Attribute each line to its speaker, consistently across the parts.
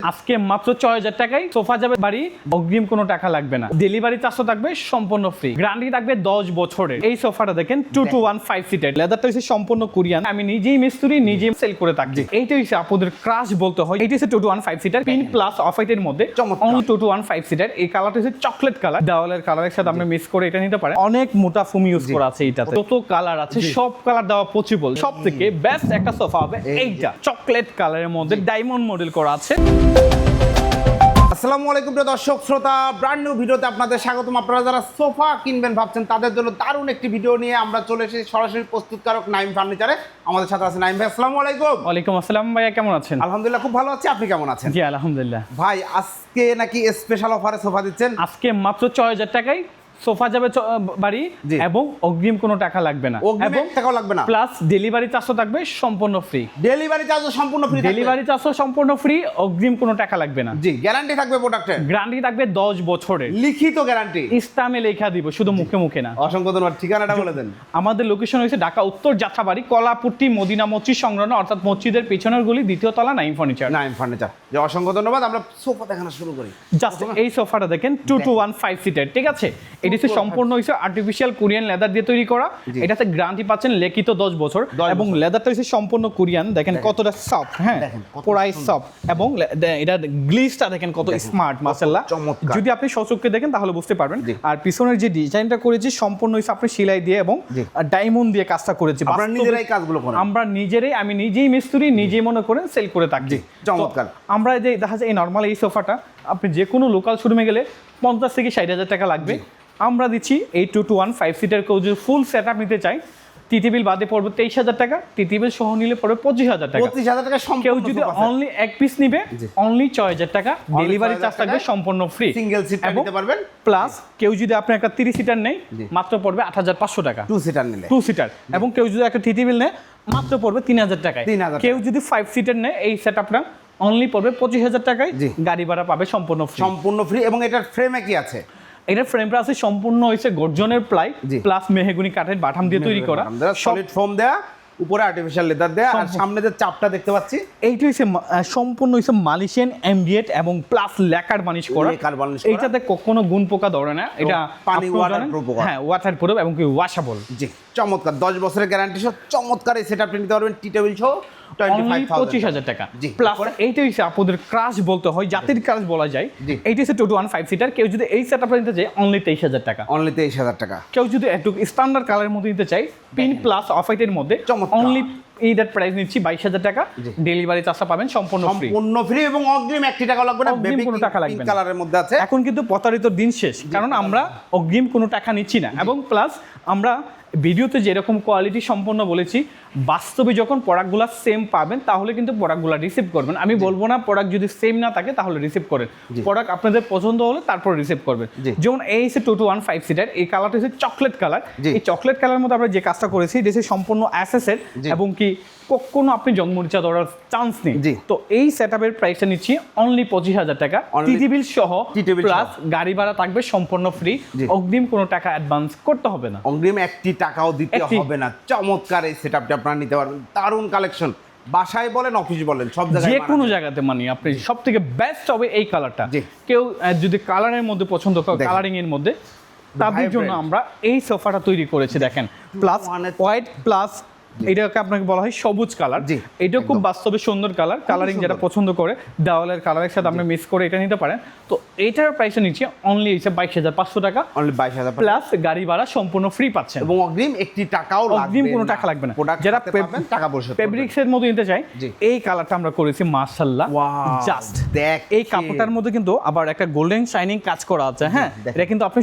Speaker 1: আজকে মাত্র ৬০০০ টাকায় সোফা যাবে বাড়ি, অগ্রিম কোনো টাকা লাগবে না। ডেলিভারি চার্জও থাকবে সম্পূর্ণ ফ্রি, গ্যারান্টি থাকবে 10 বছরের। এই সোফাটা দেখেন 2-to-1 সিটের, লেদারটা হচ্ছে সম্পূর্ণ কোরিয়ান। আমি নিজেই মিস্ত্রি, নিজেই সেল করে থাকি। এইটা হচ্ছে আপনাদের ক্রাশ বলতে হয়। এইটা হচ্ছে 2-to-1 seater, pin plus of হোয়াইটের মধ্যে অনলি 2-to-1 সিটার। এই কালারটা হচ্ছে চকলেট কালার, দেওয়ালের কালারের সাথে আপনি মিক্স করে এটা নিতে পারেন। অনেক মোটা ফোম ইউজ করা আছে এইটাতে, কত কালার আছে, সব কালার দেওয়া পসিবল। সব থেকে বেস্ট একটা সোফা হবে এইটা, চকলেট কালারের মধ্যে ডায়মন্ড মডেল করা আছে।
Speaker 2: আসসালামু আলাইকুম প্রিয় দর্শক শ্রোতা, ব্র্যান্ড নিউ ভিডিওতে আপনাদের স্বাগতম। আপনারা যারা সোফা কিনবেন ভাবছেন তাদের জন্য দারুণ একটি ভিডিও নিয়ে আমরা চলে এসেছি সরাসরি প্রস্তুতকারক নাইম ফার্নিচারে। আমাদের সাথে আছে নাইম ভাই। আসসালামু আলাইকুম।
Speaker 1: ওয়ালাইকুম আসসালাম ভাইয়া, কেমন আছেন?
Speaker 2: আলহামদুলিল্লাহ খুব ভালো আছি, আপনি কেমন আছেন?
Speaker 1: জি আলহামদুলিল্লাহ।
Speaker 2: ভাই আজকে নাকি স্পেশাল অফারে সোফা দিচ্ছেন?
Speaker 1: আজকে মাত্র ৬০০০ টাকায় সোফা যাবে বাড়ি, এবং অগ্রিম কোনো টাকা লাগবে না,
Speaker 2: এবং টাকাও লাগবে না,
Speaker 1: প্লাস ডেলিভারি চার্জও থাকবে সম্পূর্ণ ফ্রি।
Speaker 2: ডেলিভারি চার্জও সম্পূর্ণ ফ্রি,
Speaker 1: ডেলিভারি চার্জও সম্পূর্ণ ফ্রি, অগ্রিম কোনো টাকা লাগবে না।
Speaker 2: জি, গ্যারান্টি থাকবে প্রোডাক্টের,
Speaker 1: গ্যারান্টি থাকবে 10 বছরের,
Speaker 2: লিখিত গ্যারান্টি,
Speaker 1: ইসলামে লেখা দিব, শুধু মুখে মুখে না।
Speaker 2: অসংখ্য ধন্যবাদ। ঠিকানাটা বলে দেন।
Speaker 1: আমাদের লোকেশন হয়েছে ঢাকা উত্তর যাত্রাবাড়ি, কলাপুট্টি মদিনা মসজিদ সংলগ্ন, অর্থাৎ মসজিদের পেছনের গলি, দ্বিতীয় তলা, নাইম ফার্নিচার।
Speaker 2: নাইম ফার্নিচার। যে অসংখ্য ধন্যবাদ। আমরা সোফা দেখানো শুরু করি।
Speaker 1: জাস্ট এই সোফাটা দেখেন 2-to-1 সিটার, ঠিক আছে? এটি হচ্ছে সম্পূর্ণ আর্টিফিশিয়াল কোরিয়ান লেদার দিয়ে তৈরি করা। এটাতে গ্যারান্টি পাচ্ছেন লিখিত 10 বছর, এবং লেদারটা হচ্ছে সম্পূর্ণ কোরিয়ান। দেখেন কতটা সফট, হ্যাঁ পুরাই সফট, এবং এটা গ্লিসটা দেখেন কত স্মার্ট, মাশাআল্লাহ। যদি আপনি সচক্ষে দেখেন তাহলে বুঝতে পারবেন। আর পিছনের যে ডিজাইনটা করেছি সম্পূর্ণ হচ্ছে আপনি সেলাই দিয়ে এবং ডায়মন্ড দিয়ে কাজটা করেছি।
Speaker 2: আমরা নিজেরাই কাজগুলো করি,
Speaker 1: আমরা নিজেরাই, আমি নিজেই মিস্ত্রি, নিজেই মনে করেন সেল করে থাকি।
Speaker 2: চমৎকার।
Speaker 1: আমরা যে দেখা যায় এই নরমাল এই সোফাটা আপনি যে কোনো লোকাল শোরুমে গেলে 50 থেকে 60,000 টাকা লাগবে। আমরা দিচ্ছি এই 2-to-1 সিটার। কেউ যদি ফুল সেট আপ নিতে চাই, টিটি বিল বাদে পড়বে 23,000 টাকা, টিটি বিল সহ নিলে পড়বে 25,000 টাকা।
Speaker 2: 25,000 টাকা সম্পূর্ণ।
Speaker 1: কেউ যদি অনলি এক পিস নিবে, অনলি 6,000 টাকা, ডেলিভারি চার্জ থাকবে সম্পূর্ণ ফ্রি।
Speaker 2: সিঙ্গেল সিট নিতে পারবেন।
Speaker 1: প্লাস কেউ যদি আপনি একটা 30 সিটার নেই, মাত্র পড়বে 8,500 টাকা
Speaker 2: 2 সিটার নিলে।
Speaker 1: 2 সিটার। এবং কেউ যদি একটা টিটি বিল নেয়, মাত্র পড়বে 3,000 টাকায়।
Speaker 2: 3,000।
Speaker 1: কেউ যদি 5 সিটার নেয়, এই সেটআপটা অনলি পড়বে 25,000 টাকায়, গাড়ি ভাড়া পাবে সম্পূর্ণ ফ্রি।
Speaker 2: সম্পূর্ণ ফ্রি। এবং এটার ফ্রেমে কি আছে?
Speaker 1: এটার ফ্রেমটা আছে সম্পূর্ণ হইছে গর্জনের প্লাই প্লাস মেহগনি কাঠের বাটাম দিয়ে তৈরি করা,
Speaker 2: সলিড ফোম দেয়া, উপরে আর্টিফিশিয়াল লেদার দেয়া, আর সামনে যে চাপটা দেখতে পাচ্ছি
Speaker 1: এইটা হইছে সম্পূর্ণ হইছে মালয়েশিয়ান এমডিএট এবং প্লাস লেকার বার্নিশ করা। এইটাতে কখনো গুণ পোকা ধরে না, এটা
Speaker 2: পানি ওয়াটারপ্রুফ।
Speaker 1: হ্যাঁ ওয়াটারপ্রুফ এবং কি ওয়াশেবল।
Speaker 2: জি চমৎকার। 10 বছরের গ্যারান্টি সহ চমৎকার এই সেটআপটা নিতে পারবেন টি টেবিল সহ
Speaker 1: 25,000 টাকা। প্লাস এইটা হচ্ছে আপনাদের ক্রাশ বলতে হয়, জাতির ক্রাশ বলা যায়। এইটা হচ্ছে 2-to-1 সিটার। কেউ যদি এই সেটআপটা নিতে চায়, অনলি 23,000 টাকা।
Speaker 2: অনলি 23,000 টাকা।
Speaker 1: কেউ যদি একটু স্ট্যান্ডার্ড কালারের মধ্যে নিতে চাই, পিন প্লাস অফ হোয়াইটের মধ্যে, অনলি এইটার প্রাইস নিচ্ছি 22,000 টাকা। ডেলিভারি চার্জটা পাবেন সম্পূর্ণ ফ্রি।
Speaker 2: সম্পূর্ণ ফ্রি এবং অগ্রিম 1 টাকা লাগবে না, বেবি কোনো টাকা লাগবে না। কালারের মধ্যে আছে।
Speaker 1: এখন কিন্তু প্রতারিত দিন শেষ, কারণ আমরা অগ্রিম কোনো টাকা নিচ্ছি না। এবং প্লাস আমরা ভিডিওতে যেরকম কোয়ালিটি সম্পন্ন বলেছি, বাস্তবে যখন প্রোডাক্টগুলো সেম পাবেন তাহলে কিন্তু প্রোডাক্টগুলো রিসিভ করবেন। আমি বলবো না প্রোডাক্ট যদি সেম না থাকে তাহলে রিসিভ করেন, প্রোডাক্ট আপনাদের পছন্দ হলে তারপর রিসিভ করবেন। যেমন এই হচ্ছে 2-to-1 সিটার, এই কালারটা হচ্ছে চকলেট কালার। এই চকলেট কালারের মধ্যে আমরা যে কাজটা করেছি, এটা হচ্ছে সম্পূর্ণ অ্যাসেসের, এবং কি কখনো আপনি জন্মরিচা ধরার চান্স নেই। তো এই সেটআপের প্রাইসটা নিচ্ছি অনলি 25,000 টাকা, টিটি বিল সহ, প্লাস গাড়ি ভাড়া থাকবে সম্পূর্ণ ফ্রি। অগ্রিম কোনো টাকা অ্যাডভান্স করতে হবে না,
Speaker 2: অগ্রিম 1 টাকাও দিতে হবে না। চমৎকার এই সেটআপটা আপনারা নিতে পারবেন। দারুণ কালেকশন, বাসায় বলেন অফিস বলেন সব জায়গায়,
Speaker 1: যে কোনো জায়গাতে মানে আপনি সবথেকে বেস্ট হবে এই কালারটা। কেউ যদি কালারের মধ্যে পছন্দ করে, কালারিং এর মধ্যে, তাদের জন্য আমরা এই সোফাটা তৈরি করেছি। দেখেন প্লাস হোয়াইট প্লাস এটাকে আপনাকে বলা হয় সবুজ কালার। এটা খুব বাস্তবে সুন্দর কালার, কালারিং যারা পছন্দ করে দেওয়ালের কালারের সাথে আপনি মিক্স করে এটা নিতে পারেন। তো এইটার প্রাইসে নিচ্ছে অনলি 22,500 টাকা,
Speaker 2: অনলি 22,000
Speaker 1: প্লাস গাড়ি ভাড়া সম্পূর্ণ ফ্রি পাচ্ছেন,
Speaker 2: এবং অগ্রিম 1 টাকাও লাগবে না,
Speaker 1: অগ্রিম কোনো টাকা লাগবে না। যারা
Speaker 2: টাকা পয়সা
Speaker 1: ফেব্রিক্স এর মধ্যে নিতে চাই, এই কালারটা আমরা করেছি মাশাআল্লাহ। জাস্ট
Speaker 2: দেখ,
Speaker 1: এই কাপড়টার মধ্যে কিন্তু আবার একটা গোল্ডেন শাইনিং কাজ করা আছে। হ্যাঁ, এটা কিন্তু আপনি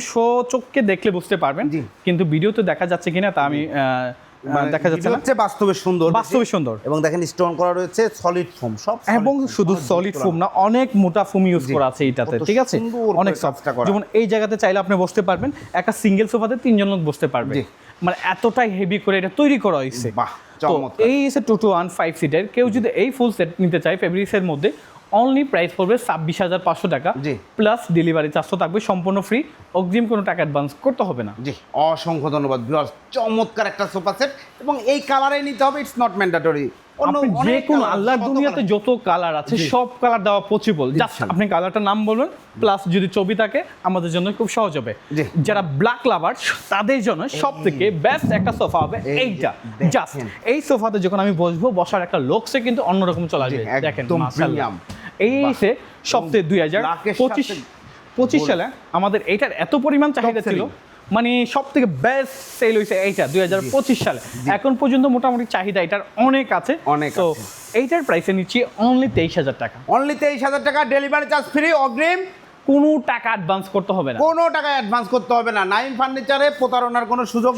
Speaker 1: চোখে দেখলে বুঝতে পারবেন, কিন্তু ভিডিওতে দেখা যাচ্ছে কিনা তা আমি দেখা যাচ্ছে না।
Speaker 2: বাস্তবে সুন্দর,
Speaker 1: বাস্তবে সুন্দর।
Speaker 2: এবং দেখেন স্টোন করা রয়েছে, সলিড ফোম সব,
Speaker 1: এবং শুধু সলিড ফোম না, অনেক মোটা ফোম ইউজ করা আছে এইটাতে, ঠিক আছে? অনেক সফট। যেমন এই জায়গাতে চাইলে আপনি বসতে পারবেন, একটা সিঙ্গেল সোফাতে 3 জন লোক বসতে পারবে, মানে এতটাই হেভি করে এটা তৈরি করা হয়েছে। এই হচ্ছে 2-to-1 সিটার। কেউ যদি এই ফুল সেট নিতে চায় ফেব্রিক্সের মধ্যে, অনলি প্রাইস পড়বে 26,500 টাকা, প্লাস ডেলিভারি চার্জও থাকবে সম্পূর্ণ ফ্রি। অগ্রিম কোনো টাকা অ্যাডভান্স করতে হবে না।
Speaker 2: জি অসংখ্য ধন্যবাদ ভিউয়ার্স। চমৎকার একটা সোফা সেট, এবং এই কালারে নিতে হবে, ইটস নট ম্যান্ডেটরি।
Speaker 1: আপনি যে কোনো আল্লাহর দুনিয়াতে যত কালার আছে সব কালার দেওয়া পসিবল, জাস্ট আপনি কালারটার নাম বলবেন, প্লাস যদি ছবি থাকে আমাদের জন্য খুব সহজ হবে। যারা ব্ল্যাক লাভার তাদের জন্য সব থেকে বেস্ট একটা সোফা হবে এইটা। জাস্ট এই সোফাতে যখন আমি বসবো, বসার একটা লুকসে কিন্তু অন্যরকম চলে আসবে। দেখেন মাশাআল্লাহ, এই সে সপ্তাহে 2025 সালে আমাদের এইটার এত পরিমাণ চাহিদা ছিল, মানে সব থেকে বেস্ট সেল হয়েছে এইটা 2025 সালে। এখন পর্যন্ত মোটামুটি চাহিদা এটার অনেক আছে। তো এইটার প্রাইসে নিচ্ছি অনলি 23,000 টাকা।
Speaker 2: অনলি 23,000 টাকা, ডেলিভারি চার্জ ফ্রি, অগ্রিম
Speaker 1: কোনো টাকা অ্যাডভান্স করতে হবে না,
Speaker 2: কোনো টাকা অ্যাডভান্স করতে হবে না। নাইম ফার্নিচারে প্রতারণার কোনো সুযোগ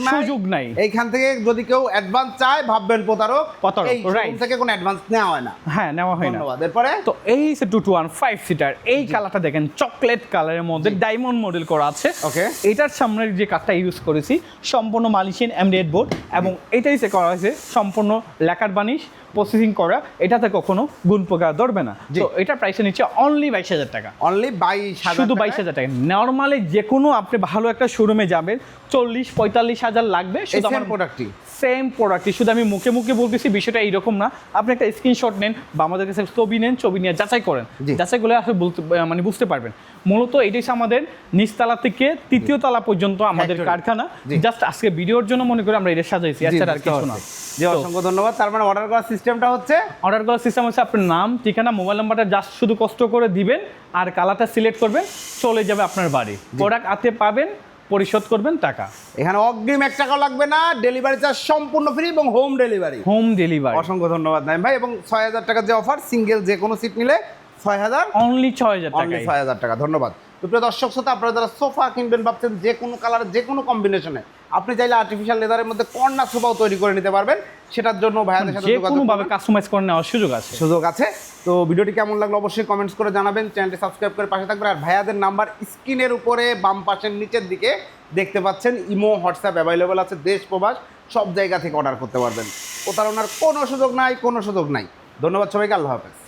Speaker 2: নাই। এইখান থেকে যদি কেউ অ্যাডভান্স চায় ভাববেন প্রতারক, এই শোরুম থেকে কোনো অ্যাডভান্স নেওয়া হয় না।
Speaker 1: হ্যাঁ, নেওয়া হয় না।
Speaker 2: ধন্যবাদ। এরপরে
Speaker 1: তো এই 221 সিটার এই কালারটা দেখেন, চকলেট কালারের মধ্যে ডায়মন্ড মডেল করা আছে।
Speaker 2: ওকে,
Speaker 1: এটার সামনের যে কাঠটা ইউজ করেছি সম্পূর্ণ মালয়েশিয়ান এমডিএফ বোর্ড, এবং এটাই করা হয়েছে সম্পূর্ণ লেকার বানিশ প্রসেসিং করা, এটাতে কখনো গুণ পোকা ধরবে না। তো এটা প্রাইসে নিচ্ছে অনলি 22,000 টাকা।
Speaker 2: অনলি 22,000,
Speaker 1: শুধু 22,000 টাকা। নর্মালি যে কোনো আপনি ভালো একটা শোরুমে যাবেন 40-45 হাজার লাগবে, শুধু আমার
Speaker 2: প্রোডাক্টই
Speaker 1: সেম প্রোডাক্টই। শুধু আমি মুখে মুখে বলতেছি, বিষয়টা এইরকম না। আপনি একটা স্ক্রিনশট নেন বা আমাদের কাছে ছবি নেন, ছবি নিয়ে যাচাই করেন, যাচাই করলে আসলে মানে বুঝতে পারবেন। মূলত এটাই আমাদের নিচতলা থেকে 3য় তলা পর্যন্ত আমাদের কারখানা। জাস্ট আজকে ভিডিওর জন্য মনে করে আমরা এটা সাজাইছি, এছাড়া আর কিছু না।
Speaker 2: জি, অসংখ্য ধন্যবাদ। তার মানে অর্ডার করার সিস্টেমটা হচ্ছে,
Speaker 1: অর্ডার করার সিস্টেম হচ্ছে আপনার নাম, ঠিকানা, মোবাইল নাম্বারটা জাস্ট শুধু কষ্ট করে দিবেন আর কালারটা সিলেক্ট করবেন, চলে যাবে আপনার বাড়ি। প্রোডাক্ট হাতে পাবেন, পরিশোধ করবেন টাকা।
Speaker 2: এখানে অগ্রিম 1 টাকাও লাগবে না, ডেলিভারি চার্জ সম্পূর্ণ ফ্রি এবং হোম ডেলিভারি। অসংখ্য ধন্যবাদ নাইম ভাই। এবং 6,000 টাকার যে অফার, সিঙ্গেল যে কোনো সিট নিলে 6,000,
Speaker 1: অনলি 6,000 টাকা।
Speaker 2: 6,000 টাকা। ধন্যবাদ। তো প্রিয় দর্শক শ্রোতা, আপনারা যারা সোফা কিনবেন ভাবছেন, যে কোনো কালার, যে কোনো কম্বিনেশনে, আপনি চাইলে আর্টিফিশিয়াল লেদারের মধ্যে কর্নার সোফাও তৈরি করে নিতে পারবেন। সেটার জন্য ভাইয়াদের সাথে
Speaker 1: যোগাযোগ ভাবে কাস্টমাইজ করে নেওয়ার সুযোগ আছে।
Speaker 2: তো ভিডিওটি কেমন লাগলো অবশ্যই কমেন্টস করে জানাবেন, চ্যানেলটি সাবস্ক্রাইব করে পাশে থাকবেন। আর ভাইয়াদের নাম্বার স্ক্রিনের উপরে বাম পাশের নিচের দিকে দেখতে পাচ্ছেন। ইমো, হোয়াটসঅ্যাপ অ্যাভেলেবল আছে, দেশ প্রবাস সব জায়গা থেকে অর্ডার করতে পারবেন। প্রতারণার কোনো সুযোগ নাই। ধন্যবাদ সবাইকে, আল্লাহ হাফেজ।